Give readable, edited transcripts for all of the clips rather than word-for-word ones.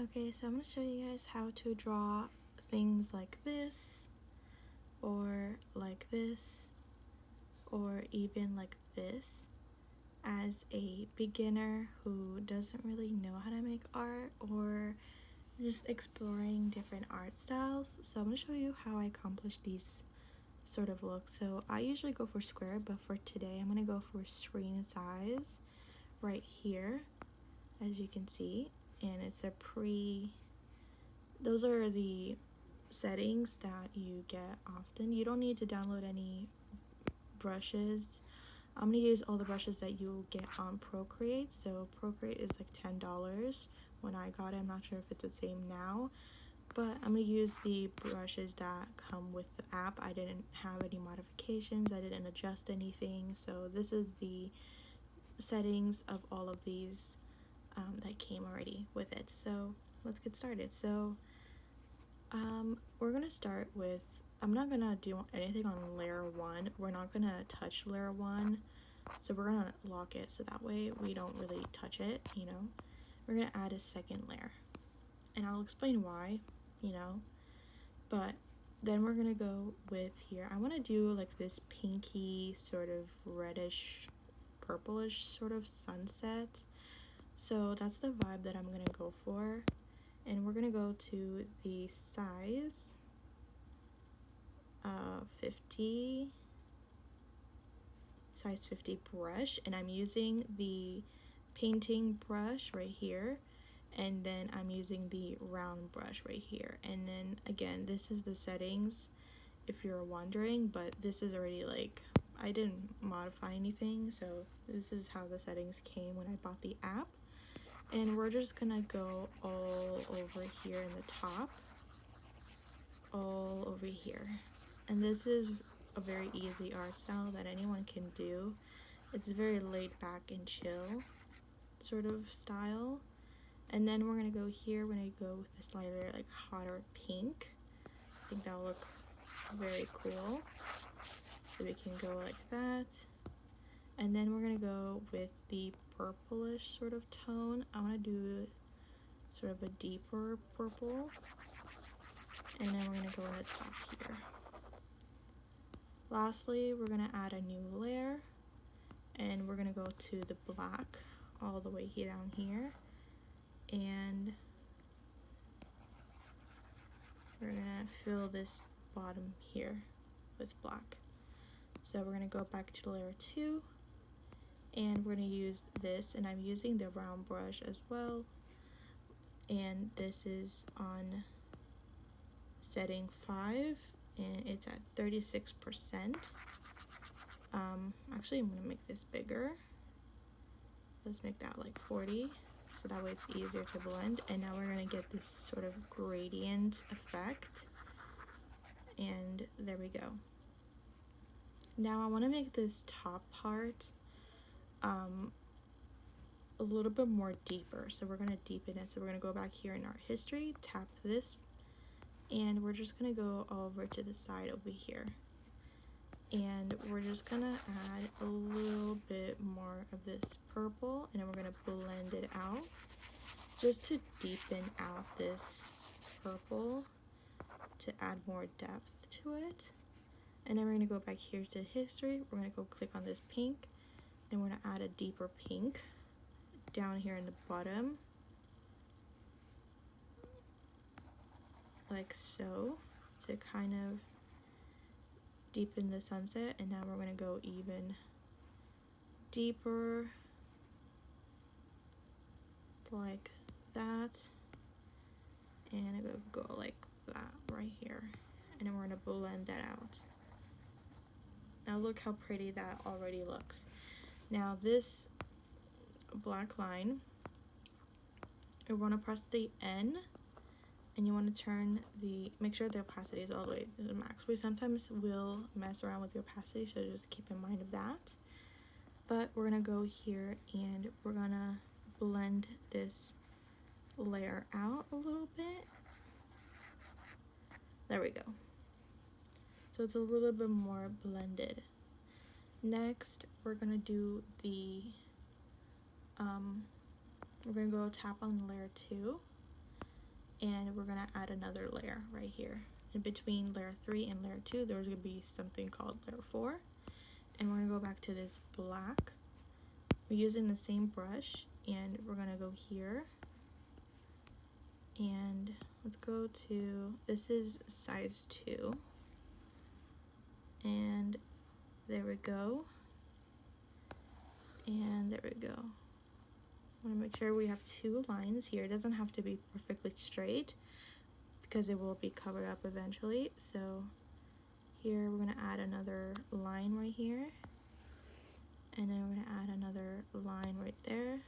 Okay, so I'm going to show you guys how to draw things like this, or like this, or even like this, as a beginner who doesn't really know how to make art or just exploring different art styles. So I'm going to show you how I accomplish these sort of looks. So I usually go for square, but for today I'm going to go for screen size right here, as you can see, and it's a those are the settings that you get often. You don't need to download any brushes. I'm gonna use all the brushes that you'll get on Procreate. So Procreate is like $10 when I got it. I'm not sure if it's the same now, but I'm gonna use the brushes that come with the app. I didn't have any modifications, I didn't adjust anything, so this is the settings of all of these that came already with it. So let's get started. So we're gonna start with, I'm not gonna do anything on layer 1. We're not gonna touch layer 1, so we're gonna lock it so that way we don't really touch it, you know. We're gonna add a second layer, and I'll explain why, you know. But then we're gonna go with here, I want to do like this pinky sort of reddish purplish sort of sunset, so that's the vibe that I'm gonna go for. And we're gonna go to the size 50, size 50 brush, and I'm using the painting brush right here, and then I'm using the round brush right here. And then again, this is the settings if you're wondering, but this is already like, I didn't modify anything, so this is how the settings came when I bought the app. And we're just gonna go all over here in the top, all over here. And this is a very easy art style that anyone can do. It's very laid back and chill sort of style. And then we're gonna go here, we're gonna go with this lighter, like hotter pink. I think that'll look very cool. So we can go like that. And then we're gonna go with the purplish sort of tone. I wanna do sort of a deeper purple. And then we're gonna go in the top here. Lastly, we're gonna add a new layer, and we're gonna go to the black all the way here down here, and we're gonna fill this bottom here with black. So we're gonna go back to layer 2, and we're gonna use this, and I'm using the round brush as well, and this is on setting 5, and it's at 36%. Actually, I'm gonna make this bigger. Let's make that like 40, so that way it's easier to blend. And now we're gonna get this sort of gradient effect, and there we go. Now I want to make this top part a little bit more deeper, so we're gonna deepen it. So we're gonna go back here in art history, tap this, and we're just gonna go over to the side over here, and we're just gonna add a little bit more of this purple, and then we're gonna blend it out just to deepen out this purple, to add more depth to it. And then we're gonna go back here to history, we're gonna go click on this pink, and we're gonna add a deeper pink down here in the bottom, like so, to kind of deepen the sunset. And now we're gonna go even deeper, like that, and it will go like that right here, and then we're gonna blend that out. Now look how pretty that already looks. Now this black line, you want to press the N, and you want to turn the, make sure the opacity is all the way to the max. We sometimes will mess around with the opacity, so just keep in mind of that. But we're gonna go here, and we're gonna blend this layer out a little bit. There we go. So it's a little bit more blended. Next, we're gonna do the we're gonna go tap on layer 2, and we're gonna add another layer right here. In between layer 3 and layer 2, there's gonna be something called layer 4, and we're gonna go back to this black. We're using the same brush, and we're gonna go here, and let's go to, this is size 2, and there we go, and there we go. I want to make sure we have 2 lines here. It doesn't have to be perfectly straight because it will be covered up eventually. So here we're going to add another line right here, and then we're going to add another line right there,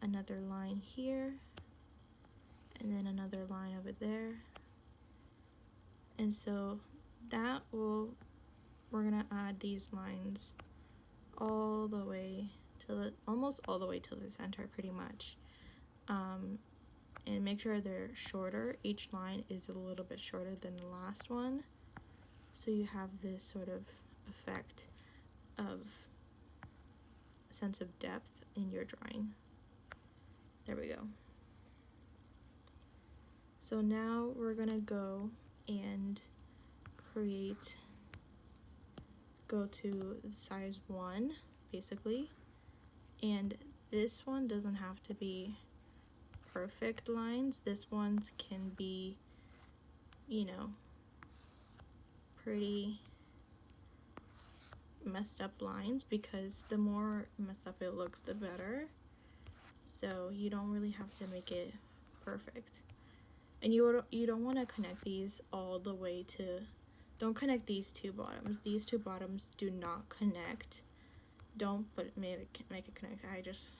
another line here, and then another line over there. And so that will, we're going to add these lines all the way to the, almost all the way to the center pretty much. And make sure they're shorter. Each line is a little bit shorter than the last one, so you have this sort of effect of sense of depth in your drawing. There we go. So now we're gonna go and go to size 1 basically, and this one doesn't have to be perfect lines. This one can be, you know, pretty messed up lines, because the more messed up it looks, the better. So you don't really have to make it perfect. And you don't want to connect these all the way to, don't connect these 2 bottoms. These 2 bottoms do not connect. Don't make it connect. I just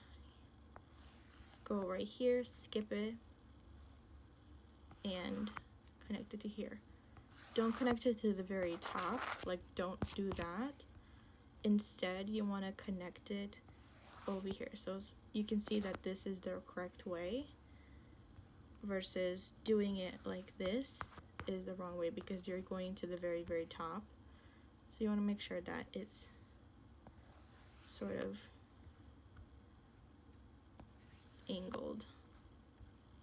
go right here, skip it, and connect it to here. Don't connect it to the very top, like don't do that. Instead, you want to connect it over here. So you can see that this is the correct way, versus doing it like this is the wrong way, because you're going to the very, very top. So you want to make sure that it's sort of angled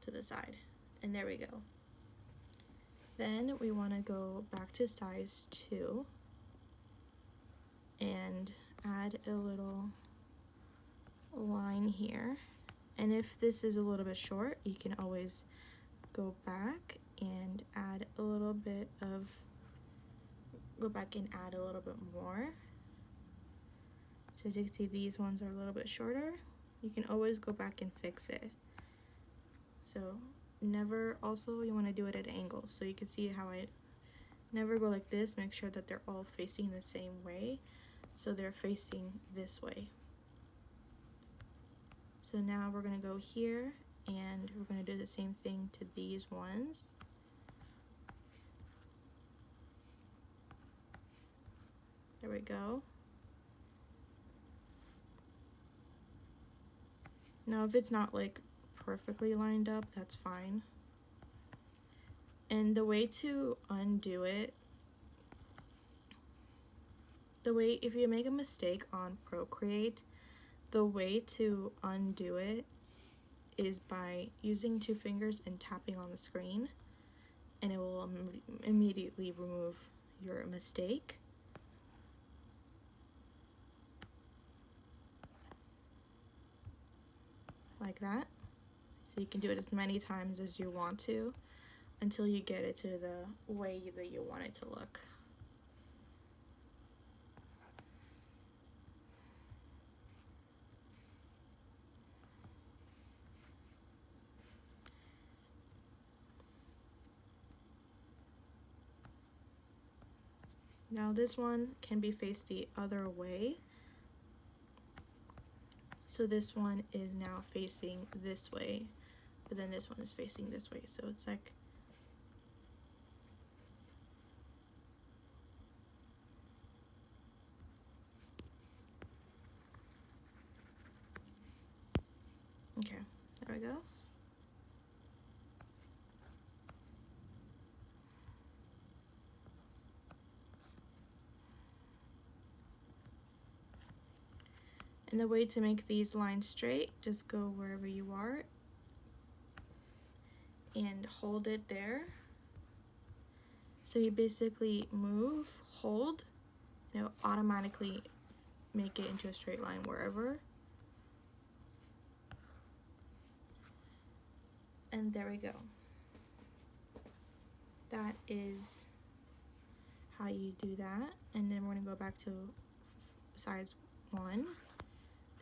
to the side. And there we go. Then we want to go back to size 2 and add a little line here. And if this is a little bit short, you can always go back and add a little bit more. So as you can see, these ones are a little bit shorter. You can always go back and fix it. So never, also you want to do it at an angle. So you can see how I never go like this. Make sure that they're all facing the same way. So they're facing this way. So now we're going to go here, and we're going to do the same thing to these ones. There we go. Now if it's not like perfectly lined up, that's fine. And the way to undo it, if you make a mistake on Procreate, the way to undo it is by using 2 fingers and tapping on the screen, and it will immediately remove your mistake. Like that. So you can do it as many times as you want to until you get it to the way that you want it to look. Now this one can be faced the other way. So this one is now facing this way, but then this one is facing this way. So it's like, okay, there we go. And the way to make these lines straight, just go wherever you are and hold it there. So you basically move, hold, and it'll automatically make it into a straight line wherever. And there we go. That is how you do that. And then we're gonna go back to size 1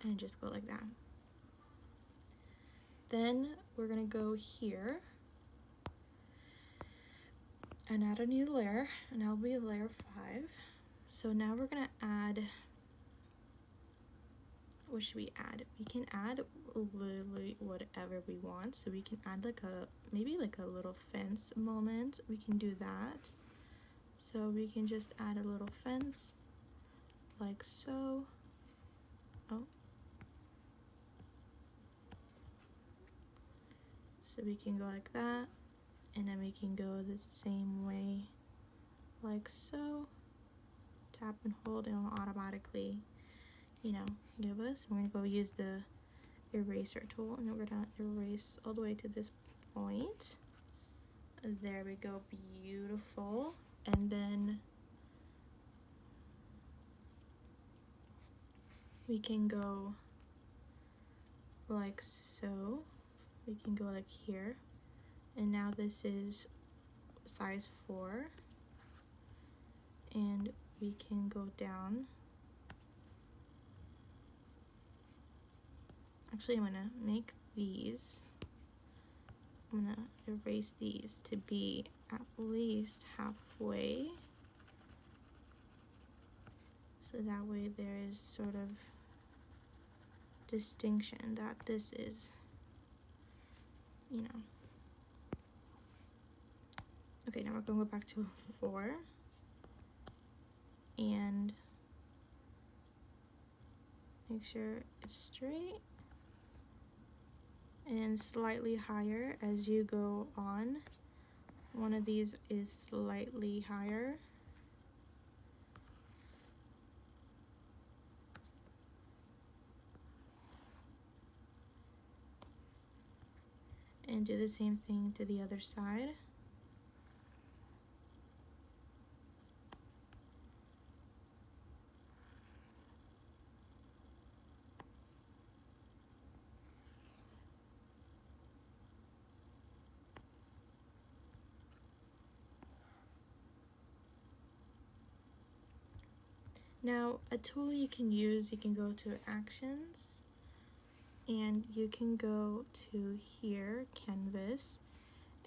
and just go like that. Then we're gonna go here and add a new layer, and that'll be layer 5. So now we're gonna add, what should we add? We can add literally whatever we want. So we can add like maybe like a little fence moment. We can do that. So we can just add a little fence like so. Oh. So we can go like that, and then we can go the same way like so. Tap and hold, and it'll automatically, give us. We're gonna go use the eraser tool, and we're gonna erase all the way to this point. There we go, beautiful. And then we can go like so. We can go like here, and now this is size 4, and we can go down. Actually, I'm gonna make these, I'm gonna erase these to be at least halfway, so that way there is sort of distinction that this is, Okay, now we're gonna go back to 4 and make sure it's straight and slightly higher as you go on. One of these is slightly higher. And do the same thing to the other side. Now, a tool you can use, you can go to actions, and you can go to here, canvas,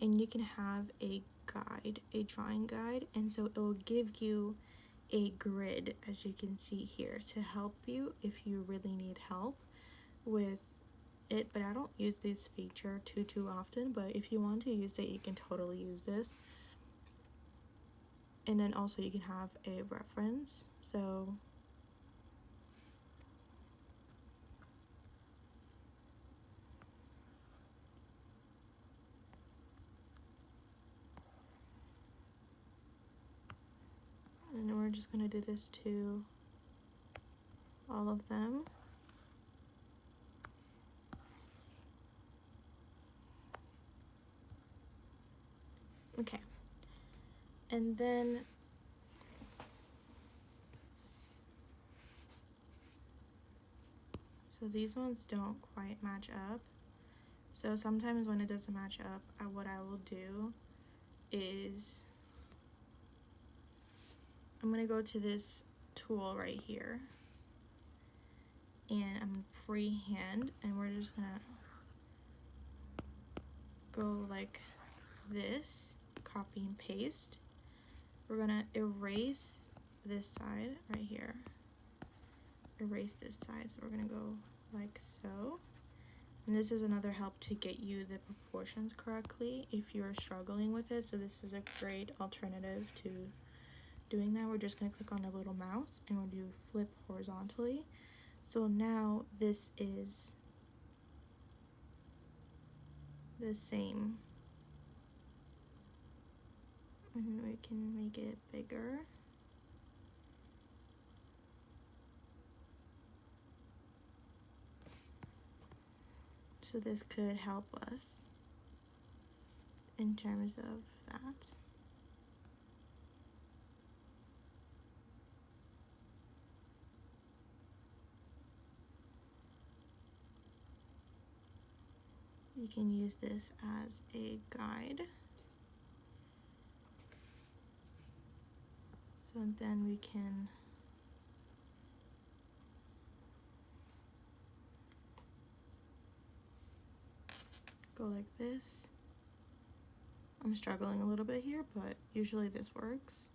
and you can have a guide, a drawing guide, and so it will give you a grid, as you can see here, to help you if you really need help with it. But I don't use this feature too often, but if you want to use it, you can totally use this. And then also you can have a reference, so and then we're just gonna do this to all of them. Okay, and then so these ones don't quite match up. So sometimes when it doesn't match up, what I will do is I'm gonna go to this tool right here, and I'm freehand, and we're just gonna go like this, copy and paste. We're gonna erase this side right here, erase this side, so we're gonna go like so. And this is another help to get you the proportions correctly if you're struggling with it. So this is a great alternative to doing that. We're just gonna click on a little mouse and we'll do flip horizontally. So now this is the same. And we can make it bigger. So this could help us. in terms of that. You can use this as a guide. So then we can go like this. I'm struggling a little bit here, but usually this works.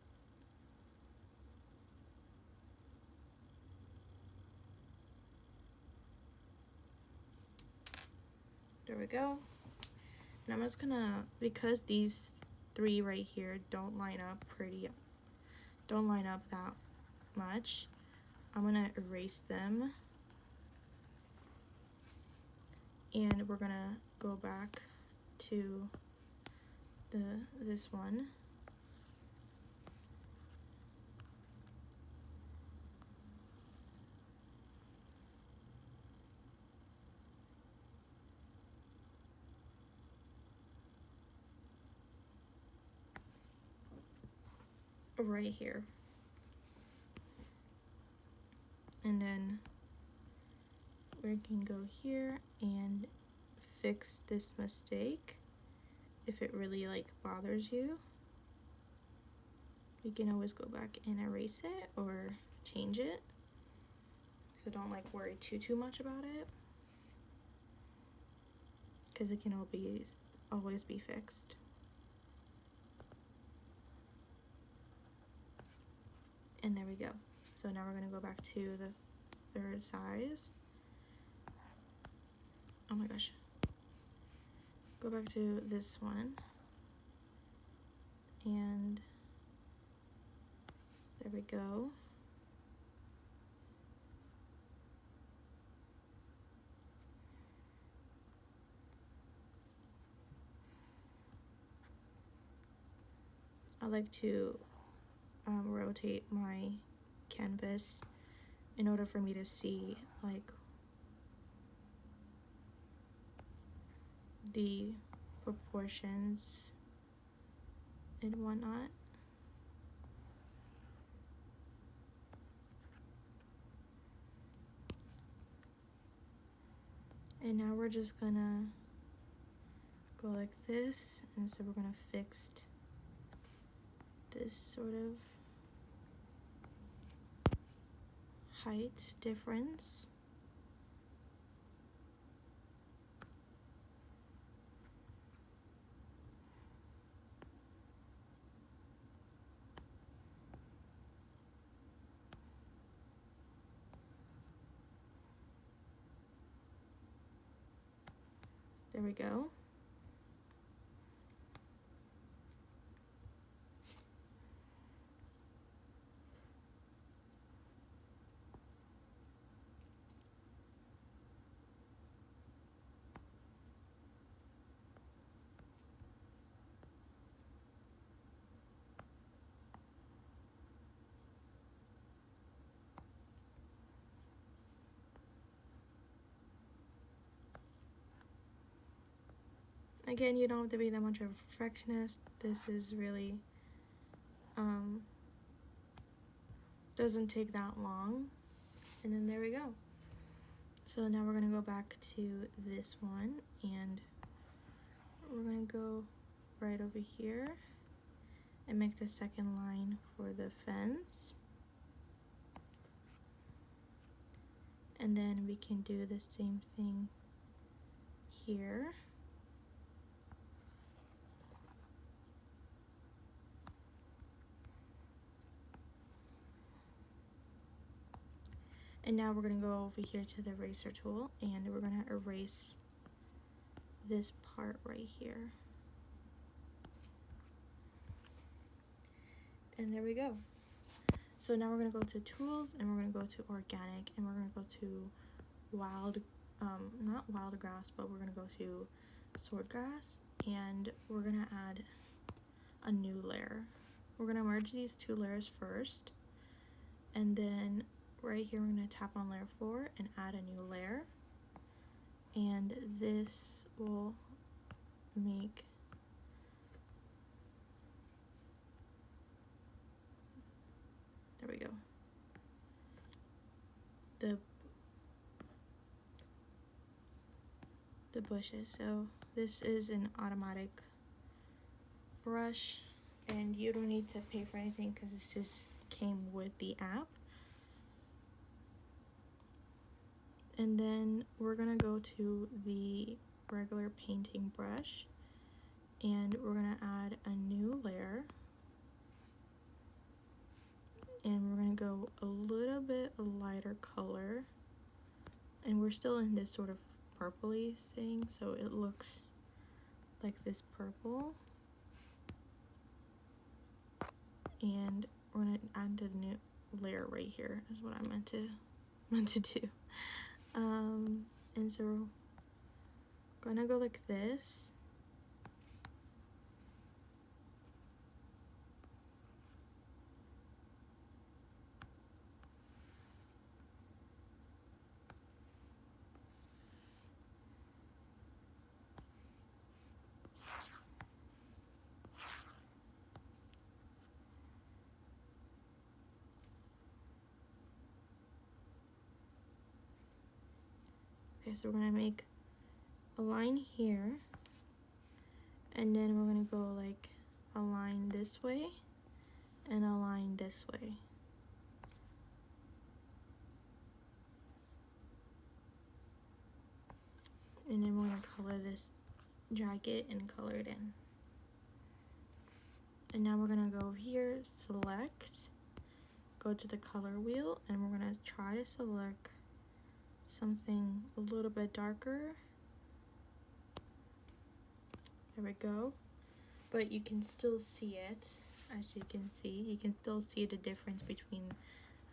There we go. And I'm just gonna, because these three right here don't line up that much, I'm gonna erase them. And we're gonna go back to this one. Right here. And then we can go here and fix this mistake if it really like bothers you. You can always go back and erase it or change it, so don't like worry too much about it, because it can always be fixed. And there we go. So now we're going to go back to the third size. Oh my gosh. Go back to this one. And there we go. I like to rotate my canvas in order for me to see like the proportions and whatnot. And now we're just gonna go like this, and so we're gonna fix this sort of height difference. There we go. Again, you don't have to be that much of a perfectionist. This is really, doesn't take that long. And then there we go. So now we're gonna go back to this one, and we're gonna go right over here and make the second line for the fence. And then we can do the same thing here. And now we're going to go over here to the eraser tool, and we're going to erase this part right here. And there we go. So now we're going to go to tools, and we're going to go to organic, and we're going to go to not wild grass, but we're going to go to swordgrass, and we're going to add a new layer. We're going to merge these two layers first, and then right here we're going to tap on layer 4 and add a new layer, and this will make the bushes. So this is an automatic brush, and you don't need to pay for anything because this just came with the app. And then we're gonna go to the regular painting brush, and we're gonna add a new layer, and we're gonna go a little bit lighter color, and we're still in this sort of purpley thing, so it looks like this purple. And we're gonna add a new layer right here is what I meant to do. And so we're gonna go like this. Okay, so we're gonna make a line here, and then we're gonna go like a line this way and a line this way. And then we're gonna color this jacket and color it in. And now we're gonna go over here, select, go to the color wheel, and we're gonna try to select something a little bit darker. There we go. But you can still see it. As you can see, you can still see the difference between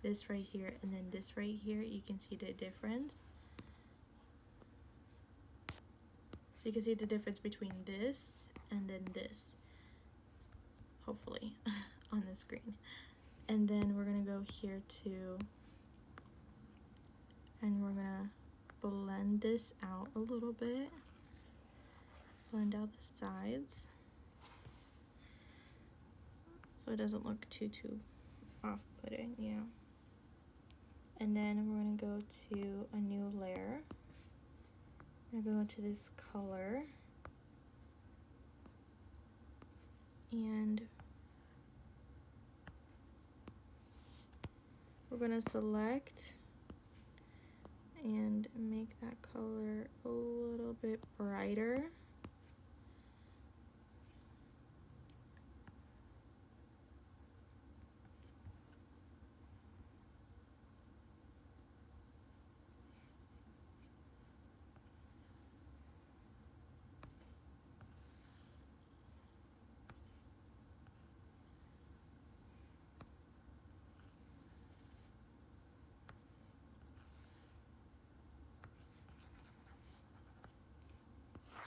this right here and then this right here. You can see the difference. So you can see the difference between this and then this, hopefully, on the screen. And then we're gonna go here too, and we're gonna blend this out a little bit. Blend out the sides so it doesn't look too off-putting, yeah. And then we're gonna go to a new layer. I'm gonna go into this color, and we're gonna select and make that color a little bit brighter.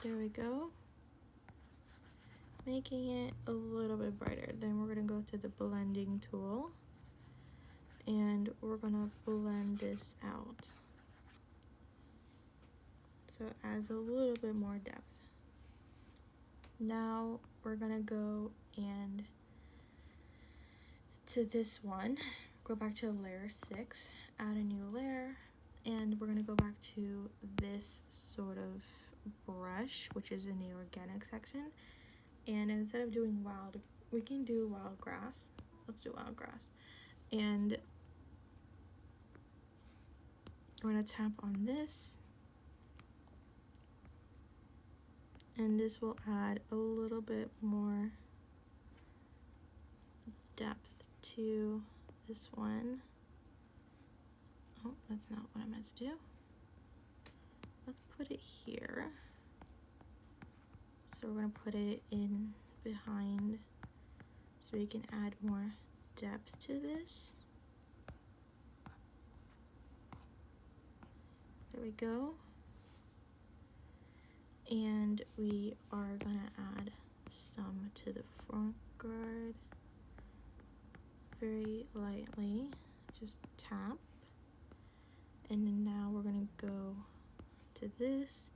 There we go. Making it a little bit brighter. Then we're gonna go to the blending tool, and we're gonna blend this out so it adds a little bit more depth. Now we're gonna go and to this one, go back to layer 6, add a new layer, and we're gonna go back to this sort of brush, which is in the organic section. And instead of doing wild, we can do wild grass. Let's do wild grass. And we're gonna tap on this, and this will add a little bit more depth to this one. Oh, that's not what I meant to do. Let's put it here. So we're gonna put it in behind so we can add more depth to this. There we go. And we are gonna add some to the front guard very lightly, just tap. And then now we're gonna go to this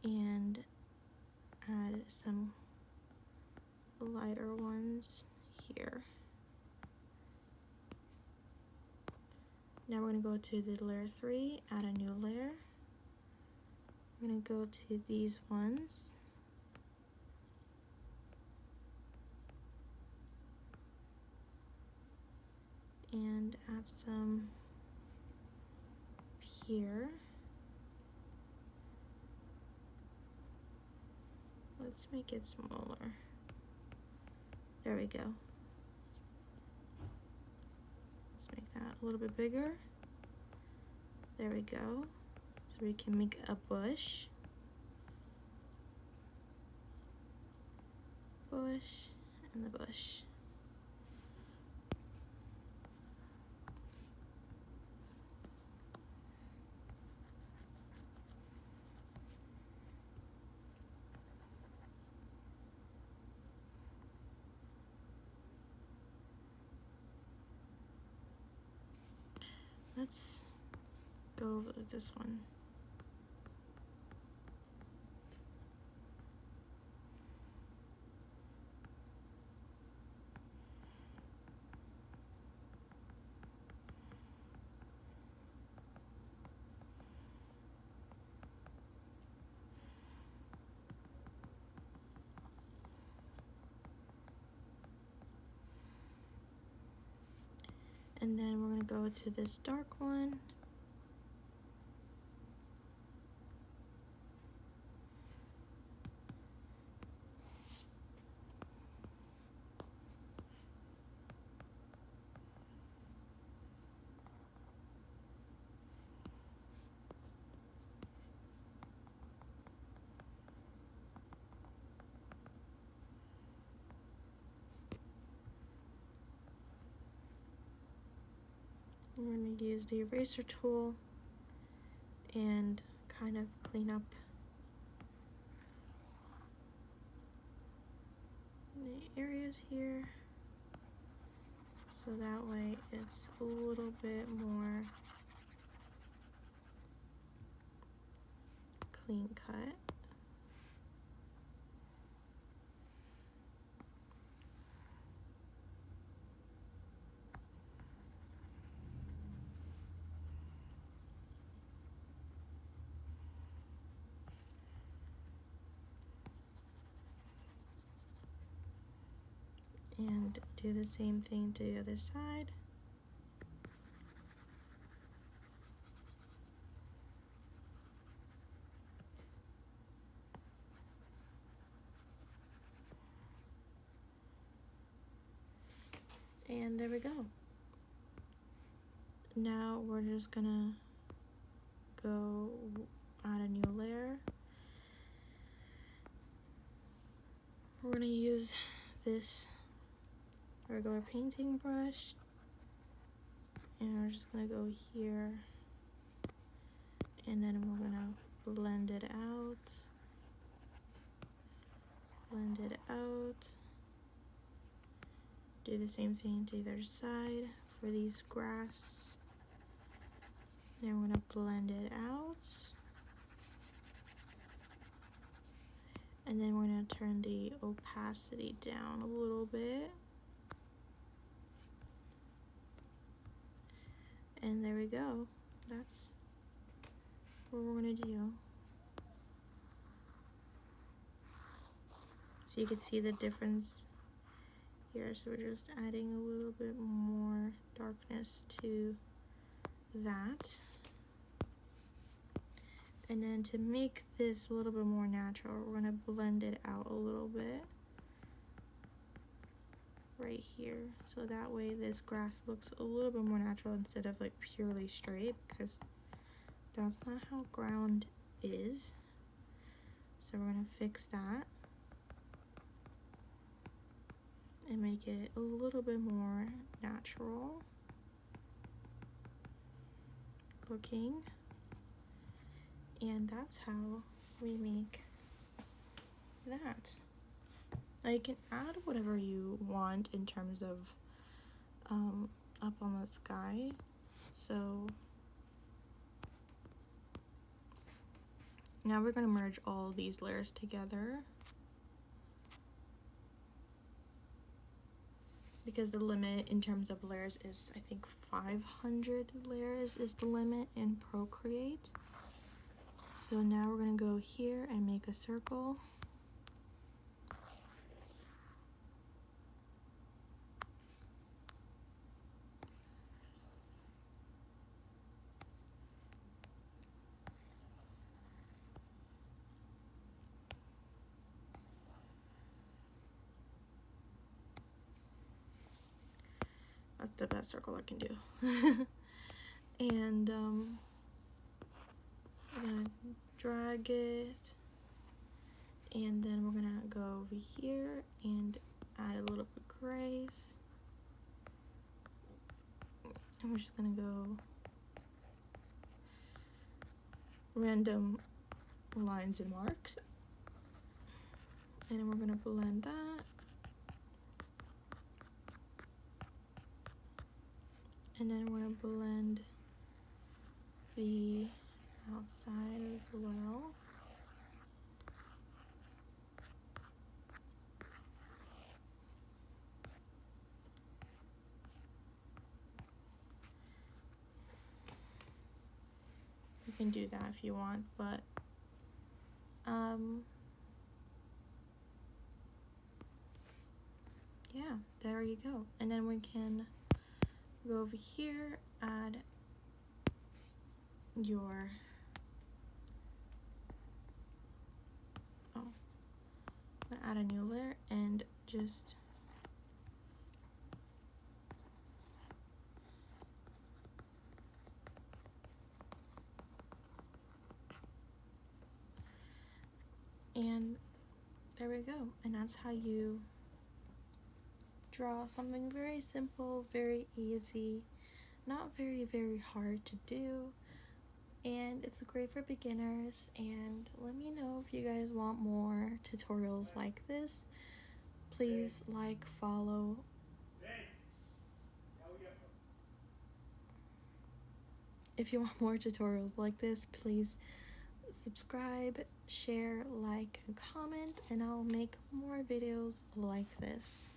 and add some lighter ones here. Now we're going to go to the layer 3, add a new layer. I'm going to go to these ones. And add some here. Let's make it smaller. There we go. Let's make that a little bit bigger. There we go. So we can make a bush. Bush and the bush. Let's go over this one. And then we're going to go to this dark one. We're going to use the eraser tool and kind of clean up the areas here, so that way it's a little bit more clean cut. And do the same thing to the other side. And there we go. Now we're just gonna go add a new layer. We're gonna use this regular painting brush, and we're just gonna go here, and then we're gonna blend it out, do the same thing to the other side for these grass. Then we're gonna blend it out, and then we're gonna turn the opacity down a little bit. And there we go. That's what we're gonna do. So you can see the difference here. So we're just adding a little bit more darkness to that. And then to make this a little bit more natural, we're gonna blend it out a little bit right here, so that way this grass looks a little bit more natural instead of like purely straight, because that's not how ground is. So we're gonna fix that and make it a little bit more natural looking. And that's how we make that. Now you can add whatever you want in terms of up on the sky. So now we're going to merge all these layers together. because the limit in terms of layers is, I think, 500 layers is the limit in Procreate. So now we're going to go here and make a circle. That's the best circle I can do. And I'm gonna drag it, and then we're gonna go over here and add a little bit of grace, and we're just gonna go random lines and marks, and then we're gonna blend that, and then we're gonna blend the outside as well. You can do that if you want, but yeah, there you go. And then we can go over here, add your I'm gonna add a new layer and just and there we go. And that's how you draw something very simple, very easy, not very, very hard to do. And it's great for beginners. And let me know if you guys want more tutorials like this. Please like, follow. If you want more tutorials like this, please subscribe, share, like, and comment, and I'll make more videos like this.